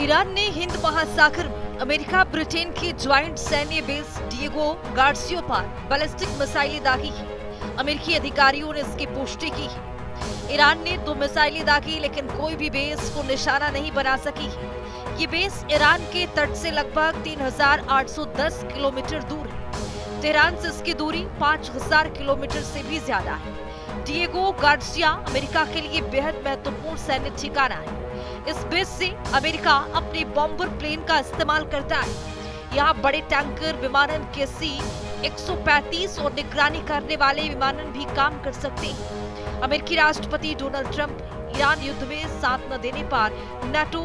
Iran ने हिंद महासागर में अमेरिका ब्रिटेन की ज्वाइंट सैन्य बेस डिएगो गार्सिया पर बैलिस्टिक मिसाइलें दागी है। अमेरिकी अधिकारियों ने इसकी पुष्टि की है। ईरान ने 2 मिसाइलें दागी, लेकिन कोई भी बेस को निशाना नहीं बना सकी है। ये बेस ईरान के तट से लगभग 3810 किलोमीटर दूर है। तेहरान से इसकी दूरी 5000 किलोमीटर से भी ज्यादा है। डिएगो गार्सिया अमेरिका के लिए बेहद महत्वपूर्ण सैन्य ठिकाना है। इस बेस से अमेरिका अपने बॉम्बर प्लेन का इस्तेमाल करता है। यहाँ बड़े टैंकर विमानन KC-135 और निगरानी करने वाले विमानन भी काम कर सकते हैं। अमेरिकी राष्ट्रपति डोनाल्ड ट्रंप ने ईरान युद्ध में साथ न देने पर नाटो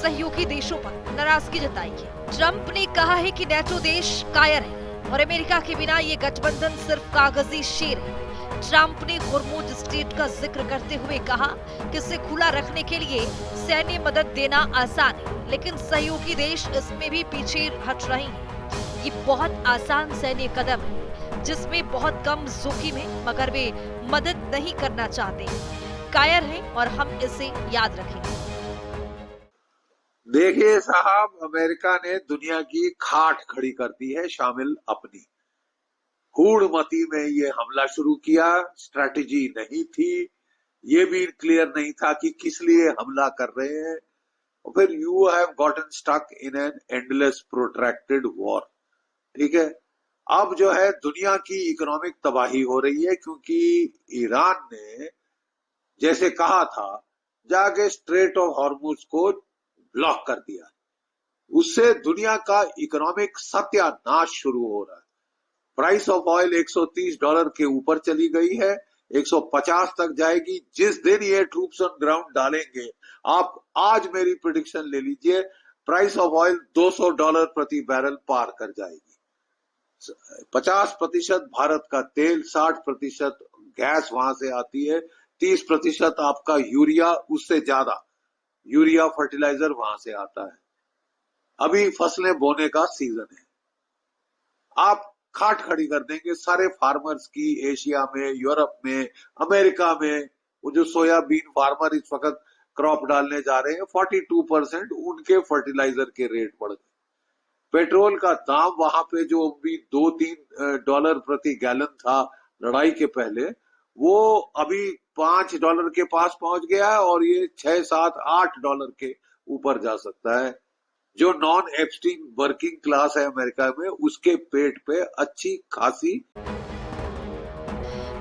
सहयोगी देशों पर नाराजगी जताई है। ट्रंप ने कहा है कि नाटो देश कायर है और अमेरिका के बिना ये गठबंधन सिर्फ कागजी शेर है। ट्रंप ने होर्मुज स्ट्रेट का जिक्र करते हुए कहा कि इसे खुला रखने के लिए सैन्य मदद देना आसान है, लेकिन सहयोगी देश इसमें भी पीछे हट रहे हैं। ये बहुत आसान सैन्य कदम है जिसमें बहुत कम जोखिम है, मगर वे मदद नहीं करना चाहते, कायर हैं और हम इसे याद रखेंगे। देखिए साहब, अमेरिका ने दुनिया की खाट खड़ी कर दी है, शामिल अपनी। हूड़मती में ये हमला शुरू किया, स्ट्रैटेजी नहीं थी, ये भी क्लियर नहीं था कि किस लिए हमला कर रहे हैं। और फिर you have gotten stuck in an endless protracted war. ठीक है, अब जो है दुनिया की इकोनॉमिक तबाही हो रही है, क्योंकि ईरान ने जैसे कहा था जाके स्ट्रेट ऑफ हॉर्मुज को ब्लॉक कर दिया। उससे दुनिया का इकोनॉमिक सत्यानाश शुरू हो रहा है। प्राइस ऑफ ऑयल $130 के ऊपर चली गई है, 150 तक जाएगी जिस दिन ये ट्रूप्स ऑन ग्राउंड डालेंगे। आप आज मेरी प्रेडिक्शन ले लीजिए, प्राइस ऑफ ऑयल $200 प्रति बैरल पार कर जाएगी। 50% भारत का तेल, 60% गैस वहां से आती है, 30% आपका यूरिया, उससे ज्यादा यूरिया फर्टिलाइजर वहां से आता है। अभी फसलें बोने का सीजन है, आप खाट खड़ी कर देंगे सारे फार्मर्स की। एशिया में, यूरोप में, अमेरिका में वो जो सोयाबीन फार्मर इस वक्त क्रॉप डालने जा रहे हैं, 42% उनके फर्टिलाइजर के रेट बढ़ गए। पेट्रोल का दाम वहां पे जो भी $2-3 प्रति गैलन था लड़ाई के पहले, वो अभी $5 के पास पहुंच गया है और ये $6-7-8 के ऊपर जा सकता है। जो नॉन एप्स्टीन वर्किंग क्लास है अमेरिका में, उसके पेट पे अच्छी खासी।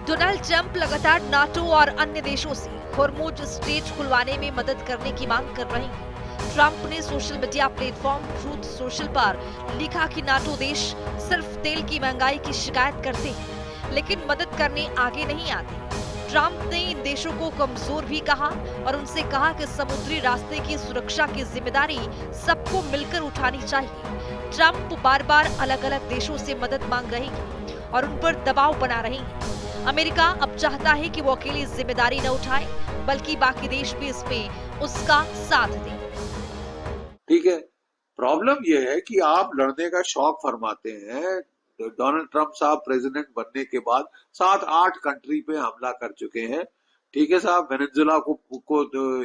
डोनाल्ड ट्रंप लगातार नाटो और अन्य देशों से होर्मुज स्ट्रेट खुलवाने में मदद करने की मांग कर रहे हैं। ट्रंप ने social media platform truth social पर लिखा कि नाटो देश सिर्फ तेल की महंगाई की शिकायत करते हैं, लेकिन मदद करने आगे नहीं आते। ट्रंप ने इन देशों को कमजोर भी कहा और उनसे कहा कि समुद्री रास्ते की सुरक्षा की जिम्मेदारी सबको मिलकर उठानी चाहिए। ट्रंप बार बार अलग अलग देशों से मदद मांग रहे हैं और उन पर दबाव बना रहे हैं। अमेरिका अब चाहता है कि वो अकेली जिम्मेदारी न उठाए, बल्कि बाकी देश भी इसमें उसका साथ दें। ठीक है, प्रॉब्लम यह है कि आप लड़ने का शौक फरमाते हैं। डोनाल्ड ट्रंप साहब प्रेसिडेंट बनने के बाद 7-8 कंट्री पे हमला कर चुके हैं। ठीक है साहब, वेनेजुएला को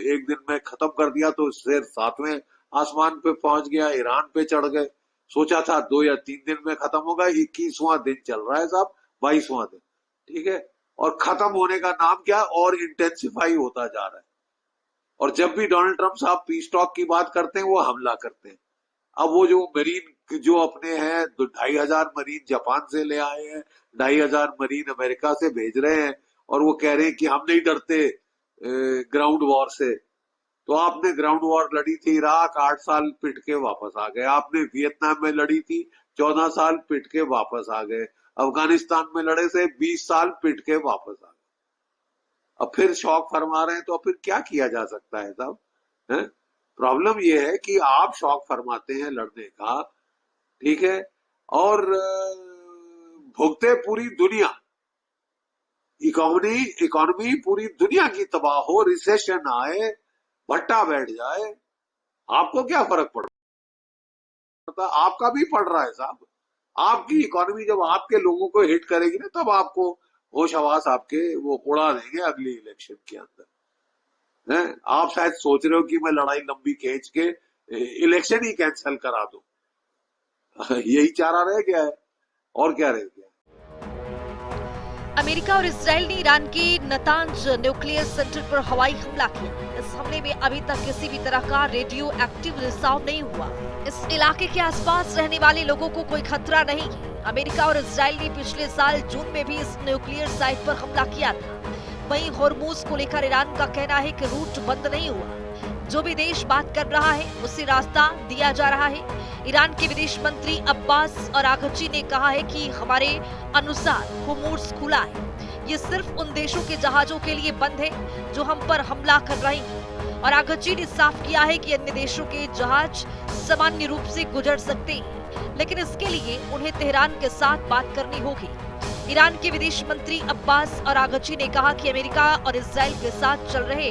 एक दिन में खत्म कर दिया तो शेर 7वें आसमान पे पहुंच गया, ईरान पे चढ़ गए। सोचा था 2 या 3 दिन में खत्म होगा, 21वां दिन चल रहा है साहब, 22वां दिन। ठीक है, और खत्म होने का नाम क्या, और इंटेंसिफाई होता जा रहा है। और जब भी डोनाल्ड ट्रंप साहब पीस टॉक की बात करते हैं, वो हमला करते हैं। अब वो जो मरीन जो अपने हैं, 2500 मरीन जापान से ले आए हैं, 2500 मरीन अमेरिका से भेज रहे हैं, और वो कह रहे हैं कि हम नहीं डरते ग्राउंड वॉर से। तो आपने ग्राउंड वॉर लड़ी थी इराक, 8 साल पिट के वापस आ गए। आपने वियतनाम में लड़ी थी, 14 साल पिट के वापस आ गए। अफगानिस्तान में लड़े से 20 साल पिट के वापस आ गए। अब फिर शौक फरमा रहे हैं, तो अब फिर क्या किया जा सकता है साहब? प्रॉब्लम यह है कि आप शौक फरमाते हैं लड़ने का, ठीक है, और भुगते पूरी दुनिया। इकोनॉमी पूरी दुनिया की तबाह हो, रिसेशन आए, भट्टा बैठ जाए, आपको क्या फर्क पड़ता? आपका भी पड़ रहा है साहब। आपकी इकोनॉमी जब आपके लोगों को हिट करेगी ना, तब आपको होश हवास आपके वो उड़ा देंगे अगली इलेक्शन के अंदर। आप शायद सोच रहे हो कि मैं लड़ाई लंबी खींच के इलेक्शन ही कैंसिल करा दो। यही चारा रह गया है, और क्या रह गया। अमेरिका और इसराइल ने ईरान के नतांज न्यूक्लियर सेंटर पर हवाई हमला किया। इस हमले में अभी तक किसी भी तरह का रेडियो एक्टिव रिसाव नहीं हुआ। इस इलाके के आसपास रहने वाले लोगों को कोई खतरा नहीं है। अमेरिका और इसराइल ने पिछले साल जून में भी इस न्यूक्लियर साइट पर हमला किया था। वहीं होर्मुज को लेकर ईरान का कहना है कि रूट बंद नहीं हुआ। जो भी देश बात कर रहा है उसे रास्ता दिया जा रहा है। ईरान के विदेश मंत्री अब्बास अरागची ने कहा है कि हमारे अनुसार होर्मुज खुला है। ये सिर्फ उन देशों के जहाजों के लिए बंद है जो हम पर हमला कर रहे हैं। और अरागची ने साफ किया है कि अन्य देशों के जहाज सामान्य रूप से गुजर सकते हैं, लेकिन इसके लिए उन्हें तेहरान के साथ बात करनी होगी। ईरान के विदेश मंत्री अब्बास अरागची ने कहा कि अमेरिका और इसराइल के साथ चल रहे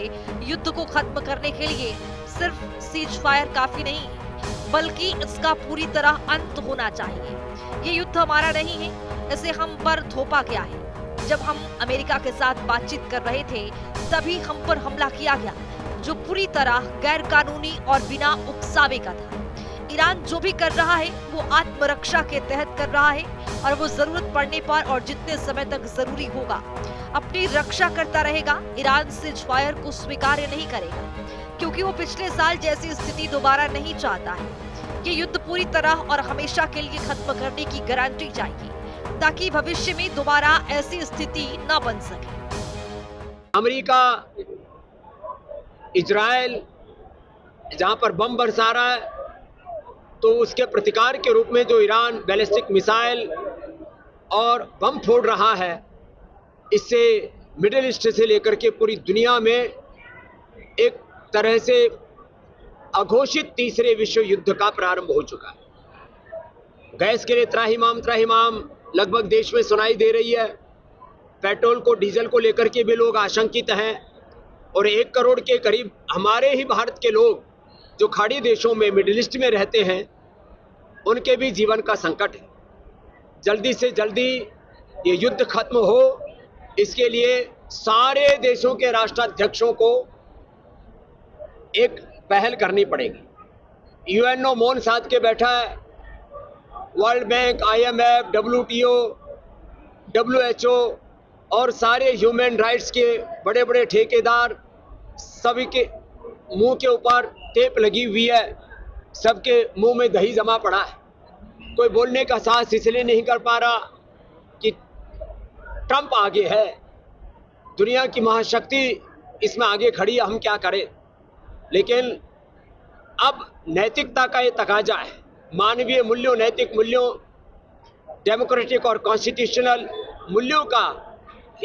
युद्ध को खत्म करने के लिए सिर्फ सीज फायर काफी नहीं है, बल्कि इसका पूरी तरह अंत होना चाहिए। ये युद्ध हमारा नहीं है, इसे हम पर थोपा गया है। जब हम अमेरिका के साथ बातचीत कर रहे थे तभी हम पर हमला किया गया, जो पूरी तरह गैर कानूनी और बिना उकसावे का था। ईरान जो भी कर रहा है वो आत्मरक्षा के तहत कर रहा है और वो जरूरत पड़ने पर और जितने समय तक जरूरी होगा अपनी रक्षा करता रहेगा। ईरान सीज फायर को स्वीकार्य नहीं करेगा, क्योंकि वो पिछले साल जैसी स्थिति दोबारा नहीं चाहता है। ये युद्ध पूरी तरह और हमेशा के लिए खत्म करने की गारंटी चाहिए, ताकि भविष्य में दोबारा ऐसी स्थिति न बन सके। अमेरिका, इजराइल जहां पर बम बरसा रहा है, तो उसके प्रतिकार के रूप में जो ईरान बैलिस्टिक मिसाइल और बम फोड़ रहा है, इससे मिडिल ईस्ट से लेकर के पूरी दुनिया में एक तरह से अघोषित तीसरे विश्व युद्ध का प्रारंभ हो चुका है। गैस के लिए त्राहिमाम लगभग देश में सुनाई दे रही है। पेट्रोल को, डीजल को लेकर के भी लोग आशंकित हैं और 1 करोड़ के करीब हमारे ही भारत के लोग जो खाड़ी देशों में, मिडिल ईस्ट में रहते हैं, उनके भी जीवन का संकट है। जल्दी से जल्दी ये युद्ध खत्म हो, इसके लिए सारे देशों के राष्ट्राध्यक्षों को एक पहल करनी पड़ेगी। यूएनओ मौन साध के बैठा है। World bank, IMF, WTO, WHO और सारे ह्यूमन राइट्स के बड़े बड़े ठेकेदार, सभी के मुंह के ऊपर टेप लगी हुई है, सबके मुंह में दही जमा पड़ा है। कोई बोलने का साहस इसलिए नहीं कर पा रहा कि ट्रंप आगे है, दुनिया की महाशक्ति इसमें आगे खड़ी है, हम क्या करें। लेकिन अब नैतिकता का ये तकाजा है, मानवीय मूल्यों, नैतिक मूल्यों, डेमोक्रेटिक और कॉन्स्टिट्यूशनल मूल्यों का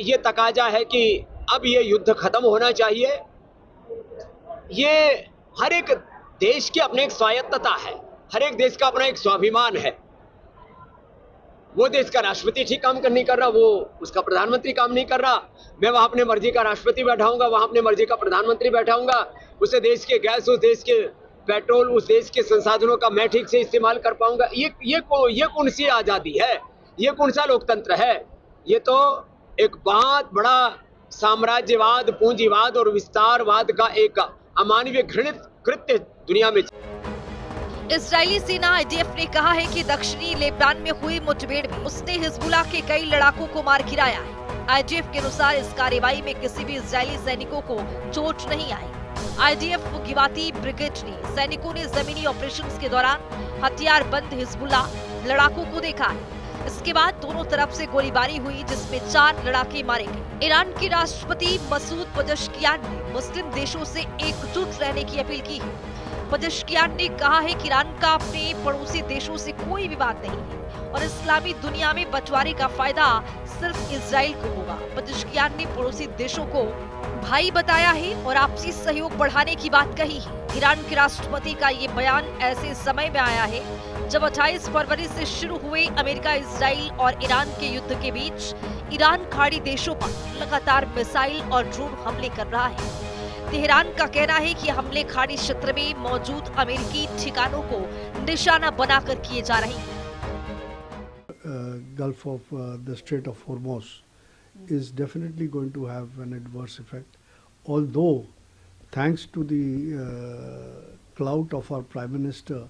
ये तकाजा है कि अब ये युद्ध खत्म होना चाहिए। ये हर एक देश की अपनी एक स्वायत्तता है, हर एक देश का अपना एक स्वाभिमान है। वो देश का राष्ट्रपति ठीक काम नहीं कर रहा, वो उसका प्रधानमंत्री काम नहीं कर रहा, मैं वहां अपने मर्जी का राष्ट्रपति बैठाऊंगा, वहां अपने मर्जी का प्रधानमंत्री बैठाऊंगा, उस देश के गैस, उस देश के पेट्रोल, उस देश के संसाधनों का मैं ठीक से इस्तेमाल कर पाऊंगा। ये कौन सी आजादी है, ये कौन सा लोकतंत्र है। ये तो एक बहुत बड़ा साम्राज्यवाद, पूंजीवाद और विस्तारवाद का एक अमानवीय घृणित कृत्य दुनिया में। इजरायली सेना IDF ने कहा है कि दक्षिणी लेबनान में हुई मुठभेड़ में उसने हिजबुल्लाह के कई लड़ाकों को मार गिराया है। IDF के अनुसार इस कार्रवाई में किसी भी इजरायली सैनिकों को चोट नहीं आई। IDF गिवाती ब्रिगेड ने सैनिकों ने जमीनी ऑपरेशंस के दौरान हथियारबंद हिजबुल्लाह लड़ाकों को देखा है। इसके बाद दोनों तरफ से गोलीबारी हुई, जिसमें 4 लड़ाके मारे गए। ईरान के राष्ट्रपति मसूद पजेश्कियान ने मुस्लिम देशों से एकजुट रहने की अपील की है। पजेश्कियान ने कहा है कि ईरान का अपने पड़ोसी देशों से कोई विवाद नहीं है और इस्लामी दुनिया में बंटवारे का फायदा सिर्फ इजराइल को होगा। पजेश्कियान ने पड़ोसी देशों को भाई बताया है और आपसी सहयोग बढ़ाने की बात कही है। ईरान के राष्ट्रपति का ये बयान ऐसे समय में आया है जब 28 फरवरी से शुरू हुए अमेरिका, इजराइल और ईरान के युद्ध के बीच ईरान खाड़ी देशों पर लगातार मिसाइल और ड्रोन हमले कर रहा है। तेहरान का कहना है कि हमले खाड़ी क्षेत्र में मौजूद अमेरिकी ठिकानों को निशाना बनाकर किए जा रहे हैं। Gulf of the Strait of Hormuz is definitely going to have an adverse effect. Although, thanks to the clout of our Prime Minister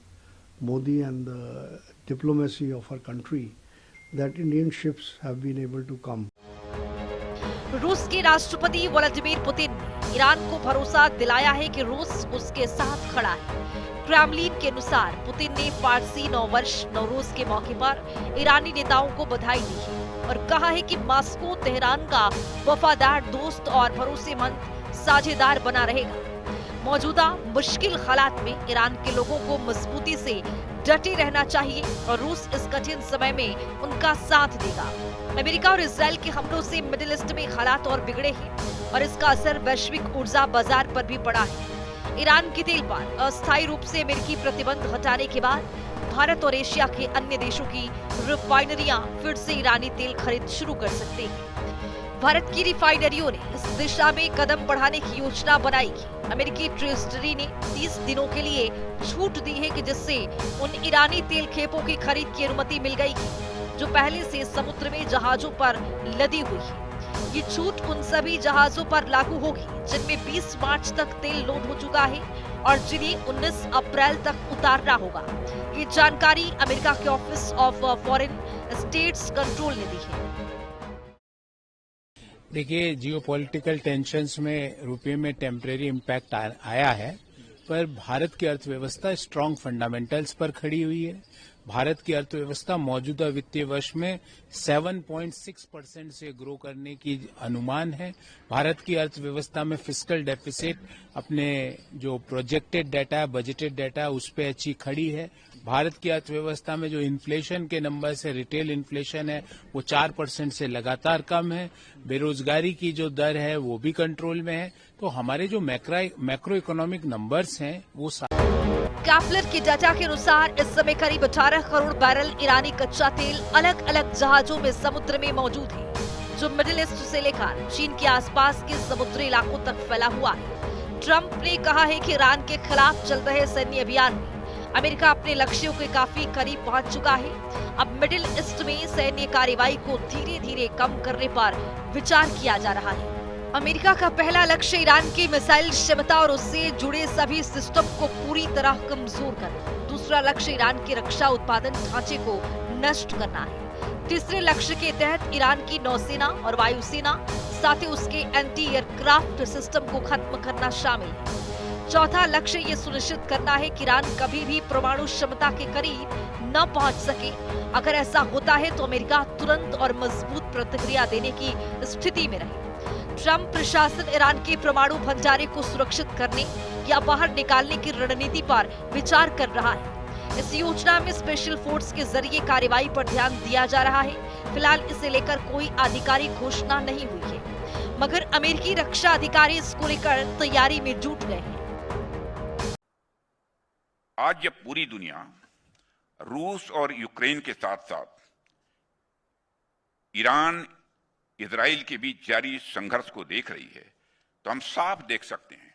Modi and the diplomacy of our country that Indian ships have been able to come. रूस के राष्ट्रपति Vladimir Putin ने Iran को भरोसा दिलाया है कि रूस उसके साथ खड़ा है। क्रेमलिन के अनुसार पुतिन ने फारसी नववर्ष नवरोज के मौके पर ईरानी नेताओं को बधाई दी है और कहा है कि मॉस्को तेहरान का वफादार दोस्त और भरोसेमंद साझेदार बना रहेगा। मौजूदा मुश्किल हालात में ईरान के लोगों को मजबूती से डटे रहना चाहिए और रूस इस कठिन समय में उनका साथ देगा। अमेरिका और इजराइल के हमलों से मिडिल ईस्ट में हालात और बिगड़े हैं और इसका असर वैश्विक ऊर्जा बाजार पर भी पड़ा है। ईरान के तेल पर अस्थायी रूप से अमेरिकी प्रतिबंध हटाने के बाद भारत और एशिया के अन्य देशों की रिफाइनरियां फिर से ईरानी तेल खरीद शुरू कर सकते हैं। भारत की रिफाइनरियों ने इस दिशा में कदम बढ़ाने की योजना बनाई है। अमेरिकी ट्रेजरी ने 30 दिनों के लिए छूट दी है कि जिससे उन ईरानी तेल खेपों की खरीद की अनुमति मिल गई है जो पहले से समुद्र में जहाजों पर लदी हुई है। ये छूट उन सभी जहाजों पर लागू होगी जिनमें 20 मार्च तक तेल लोड हो चुका है और जिन्हें 19 अप्रैल तक उतारना होगा। ये जानकारी अमेरिका के office of foreign states control ने दी है। देखिए, जियोपॉलिटिकल टेंशन्स में रुपये में टेम्परेरी इम्पैक्ट आया है, पर भारत की अर्थव्यवस्था स्ट्रांग फंडामेंटल्स पर खड़ी हुई है। भारत की अर्थव्यवस्था मौजूदा वित्तीय वर्ष में 7.6% से ग्रो करने की अनुमान है। भारत की अर्थव्यवस्था में फिस्कल डेफिसिट अपने जो प्रोजेक्टेड डाटा है, बजटेड डाटा है, उस पे अच्छी खड़ी है। भारत की अर्थव्यवस्था में जो इन्फ्लेशन के नंबर है, रिटेल इन्फ्लेशन है, वो 4% से लगातार कम है। बेरोजगारी की जो दर है वो भी कंट्रोल में है। तो हमारे जो मैक्रो इकोनॉमिक नंबर्स हैं वो कैपलर के डाटा के अनुसार इस समय करीब 18 करोड़ बैरल ईरानी कच्चा तेल अलग अलग जहाजों में समुद्र में मौजूद है जो मिडिल ईस्ट से लेकर चीन के आसपास के समुद्री इलाकों तक फैला हुआ है। ट्रंप ने कहा है कि ईरान के खिलाफ चल रहे सैन्य अभियान में अमेरिका अपने लक्ष्यों के काफी करीब पहुंच चुका है। अब मिडिल ईस्ट में सैन्य कार्रवाई को धीरे धीरे कम करने पर विचार किया जा रहा है। अमेरिका का पहला लक्ष्य ईरान की मिसाइल क्षमता और उससे जुड़े सभी सिस्टम को पूरी तरह कमजोर करना। दूसरा लक्ष्य ईरान के रक्षा उत्पादन ढांचे को नष्ट करना है। तीसरे लक्ष्य के तहत ईरान की नौसेना और वायुसेना साथ ही उसके एंटी एयरक्राफ्ट सिस्टम को खत्म करना शामिल है। चौथा लक्ष्य ये सुनिश्चित करना है कि ईरान कभी भी परमाणु क्षमता के करीब न पहुंच सके। अगर ऐसा होता है तो अमेरिका तुरंत और मजबूत प्रतिक्रिया देने की स्थिति में रहे। ट्रंप प्रशासन ईरान के परमाणु भंडारे को सुरक्षित करने या बाहर निकालने की रणनीति पर विचार कर रहा है। इस योजना में स्पेशल फोर्स के जरिए कार्रवाई पर ध्यान दिया जा रहा है। फिलहाल इसे लेकर कोई आधिकारिक घोषणा नहीं हुई है, मगर अमेरिकी रक्षा अधिकारी इसको लेकर तैयारी में जुट गए हैं। आज जब पूरी दुनिया रूस और यूक्रेन के साथ साथ ईरान इजराइल के बीच जारी संघर्ष को देख रही है, तो हम साफ देख सकते हैं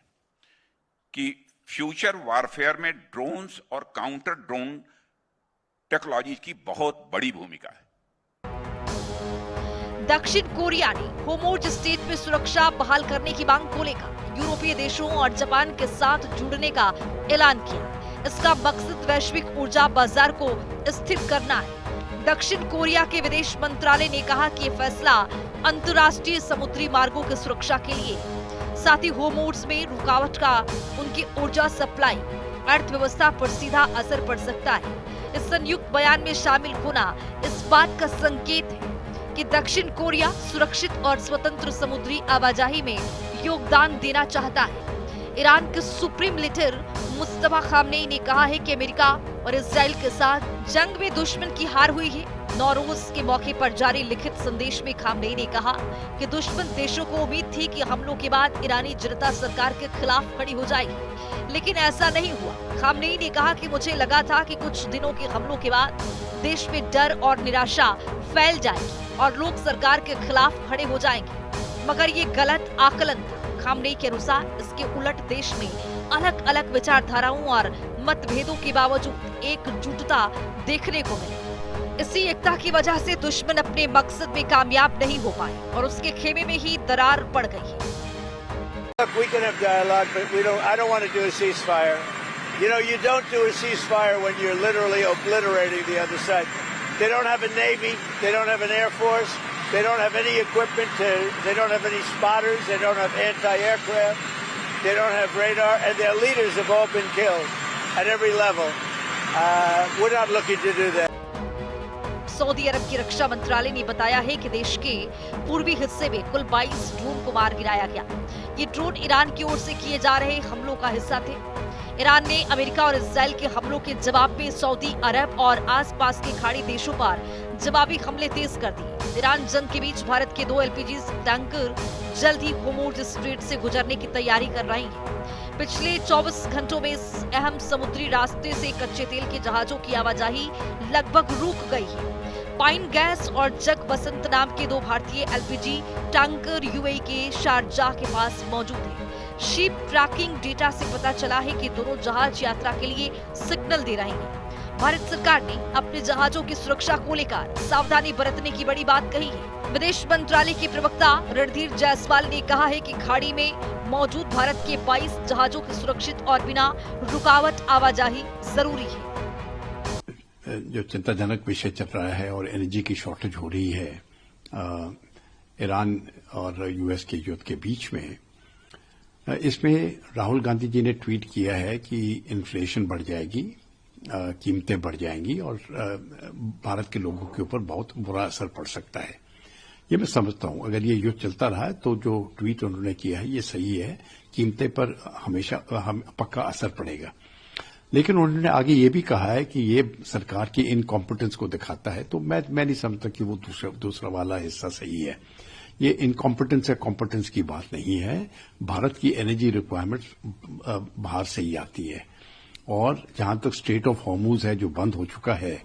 कि फ्यूचर वॉरफेयर में ड्रोन्स और काउंटर ड्रोन टेक्नोलॉजी की बहुत बड़ी भूमिका है। दक्षिण कोरिया ने होर्मुज़ स्ट्रेट में सुरक्षा बहाल करने की मांग को लेकर यूरोपीय देशों और जापान के साथ जुड़ने का ऐलान किया। इसका मकसद वैश्विक ऊर्जा बाजार को स्थिर करना है। दक्षिण कोरिया के विदेश मंत्रालय ने कहा कि ये फैसला अंतर्राष्ट्रीय समुद्री मार्गों की सुरक्षा के लिए, साथ ही होर्मुज़ में रुकावट का उनकी ऊर्जा सप्लाई अर्थव्यवस्था पर सीधा असर पड़ सकता है। इस संयुक्त बयान में शामिल होना इस बात का संकेत है कि दक्षिण कोरिया सुरक्षित और स्वतंत्र समुद्री आवाजाही में योगदान देना चाहता है। ईरान के सुप्रीम लीडर मुस्तफा खामनेई ने कहा है कि अमेरिका और इजराइल के साथ जंग में दुश्मन की हार हुई है। नौरोज के मौके पर जारी लिखित संदेश में खामनेई ने कहा कि दुश्मन देशों को उम्मीद थी कि हमलों के बाद ईरानी जनता सरकार के खिलाफ खड़ी हो जाएगी, लेकिन ऐसा नहीं हुआ। खामनेई ने कहा कि मुझे लगा था कि कुछ दिनों के हमलों के बाद देश में डर और निराशा फैल जाएगी और लोग सरकार के खिलाफ खड़े हो जाएंगे, मगर ये गलत आकलन था। खामनेई के अनुसार इसके उलट देश में अलग अलग विचारधाराओं और मतभेदों के बावजूद एकजुटता देखने को मिली। इसी एकता की वजह से दुश्मन अपने मकसद में कामयाब नहीं हो पाए और उसके खेमे में ही दरार पड़ गई है। We can have dialogue, but I don't want to do a ceasefire. You know, you don't do a ceasefire when you're literally obliterating the other side. They don't have a Navy. They don't have an Air Force. They don't have any equipment. They don't have any spotters. They don't have anti-aircraft. They don't have radar. And their leaders have all been killed at every level. We're not looking to do that. सऊदी अरब की रक्षा मंत्रालय ने बताया है कि देश के पूर्वी हिस्से में कुल 22 ड्रोन को मार गिराया गया। ये ड्रोन ईरान की ओर से किए जा रहे हमलों का हिस्सा थे। ईरान ने अमेरिका और इजराइल के हमलों के जवाब में सऊदी अरब और आसपास के खाड़ी देशों पर जवाबी हमले तेज कर दिए। ईरान जंग के बीच भारत के 2 एलपीजी टैंकर जल्द ही होर्मुज स्ट्रेट से गुजरने की तैयारी कर रही है। पिछले 24 घंटों में इस अहम समुद्री रास्ते से कच्चे तेल के जहाजों की आवाजाही लगभग रुक गई है। पाइन गैस और जग बसंत नाम के 2 भारतीय एलपीजी टैंकर यूएई के शारजाह के पास मौजूद हैं। शिप ट्रैकिंग डेटा से पता चला है कि दोनों जहाज यात्रा के लिए सिग्नल दे रहे हैं। भारत सरकार ने अपने जहाजों की सुरक्षा को लेकर सावधानी बरतने की बड़ी बात कही है। विदेश मंत्रालय के प्रवक्ता रणधीर जायसवाल ने कहा है कि खाड़ी में मौजूद भारत के 22 जहाजों की सुरक्षित और बिना रुकावट आवाजाही जरूरी है। जो चिंताजनक विषय चल रहा है और एनर्जी की शॉर्टेज हो रही है ईरान और यूएस के युद्ध के बीच में, इसमें राहुल गांधी जी ने ट्वीट किया है कि इन्फ्लेशन बढ़ जाएगी, कीमतें बढ़ जाएंगी और भारत के लोगों के ऊपर बहुत बुरा असर पड़ सकता है। ये मैं समझता हूं, अगर ये युद्ध चलता रहा तो जो ट्वीट उन्होंने किया है ये सही है, कीमतें पर हमेशा पक्का असर पड़ेगा। लेकिन उन्होंने आगे ये भी कहा है कि ये सरकार की इनकॉम्पिटेंस को दिखाता है, तो मैं नहीं समझता कि वो दूसरा वाला हिस्सा सही है। ये इनकॉम्पिटेंस या कॉम्पिटेंस की बात नहीं है। भारत की एनर्जी रिक्वायरमेंट्स बाहर से ही आती है और जहां तक स्ट्रेट ऑफ हॉर्मुज है जो बंद हो चुका है,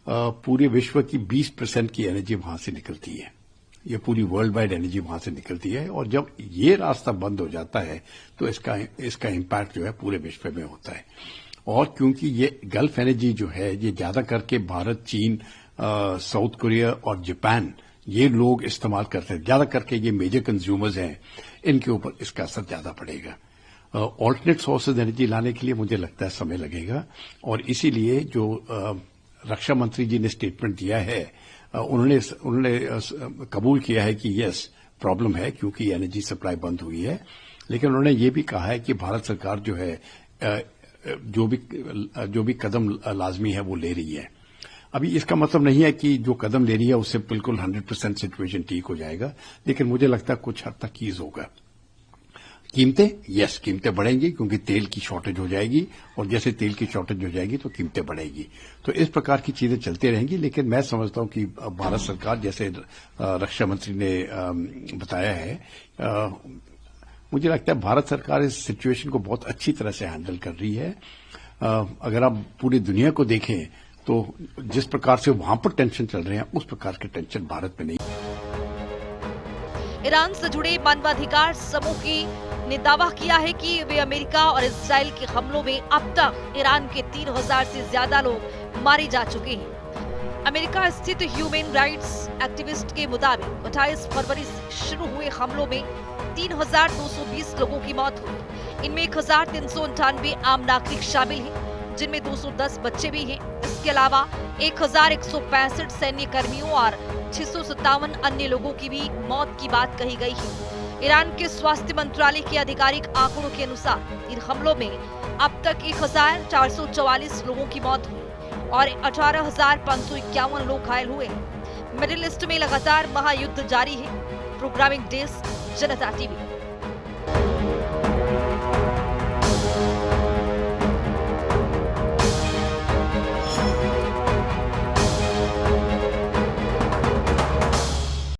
पूरे विश्व की 20% की एनर्जी वहां से निकलती है। ये पूरी वर्ल्ड वाइड एनर्जी वहां से निकलती है और जब ये रास्ता बंद हो जाता है तो इसका इम्पैक्ट जो है पूरे विश्व में होता है। और क्योंकि ये गल्फ एनर्जी जो है ये ज्यादा करके भारत, चीन, साउथ कोरिया और जापान ये लोग इस्तेमाल करते हैं, ज्यादा करके ये मेजर कंज्यूमर्स हैं, इनके ऊपर इसका असर ज्यादा पड़ेगा। ऑल्टरनेट सोर्सेज एनर्जी लाने के लिए मुझे लगता है समय लगेगा और इसीलिए जो रक्षा मंत्री जी ने स्टेटमेंट दिया है, उन्होंने कबूल किया है कि यस प्रॉब्लम है क्योंकि एनर्जी सप्लाई बंद हुई है, लेकिन उन्होंने ये भी कहा है कि भारत सरकार जो है जो भी कदम लाजमी है वो ले रही है। अभी इसका मतलब नहीं है कि जो कदम ले रही है उससे बिल्कुल 100% सिचुएशन ठीक हो जाएगा, लेकिन मुझे लगता है कुछ हद तक ईज होगा। कीमतें बढ़ेंगी क्योंकि तेल की शॉर्टेज हो जाएगी और जैसे तेल की शॉर्टेज हो जाएगी तो कीमतें बढ़ेगी। तो इस प्रकार की चीजें चलती रहेंगी, लेकिन मैं समझता हूं कि भारत सरकार, जैसे रक्षा मंत्री ने बताया है, मुझे लगता है भारत सरकार इस सिचुएशन को बहुत अच्छी तरह से हैंडल कर रही है। अगर आप पूरी दुनिया को देखें तो जिस प्रकार से वहां पर टेंशन चल रहे हैं उस प्रकार के टेंशन भारत में नहीं। ईरान से जुड़े मानवाधिकार समूह ने दावा किया है कि वे अमेरिका और इजराइल के हमलों में अब तक ईरान के 3000 से ज्यादा लोग मारे जा चुके हैं। अमेरिका स्थित ह्यूमन राइट्स एक्टिविस्ट के मुताबिक 28 फरवरी से शुरू हुए हमलों में 3220 लोगों की मौत हुई। इनमें 1398 आम नागरिक शामिल हैं, जिनमें 210 बच्चे भी हैं। इसके अलावा 1165 सैन्य कर्मियों और 657 अन्य लोगों की भी मौत की बात कही गई है। ईरान के स्वास्थ्य मंत्रालय के आधिकारिक आंकड़ों के अनुसार इन हमलों में अब तक 1444 लोगों की मौत हुई और 18,551 लोग घायल हुए हैं। मिडिल ईस्ट में लगातार महायुद्ध जारी है। प्रोग्रामिंग डेस्क, जनता टीवी।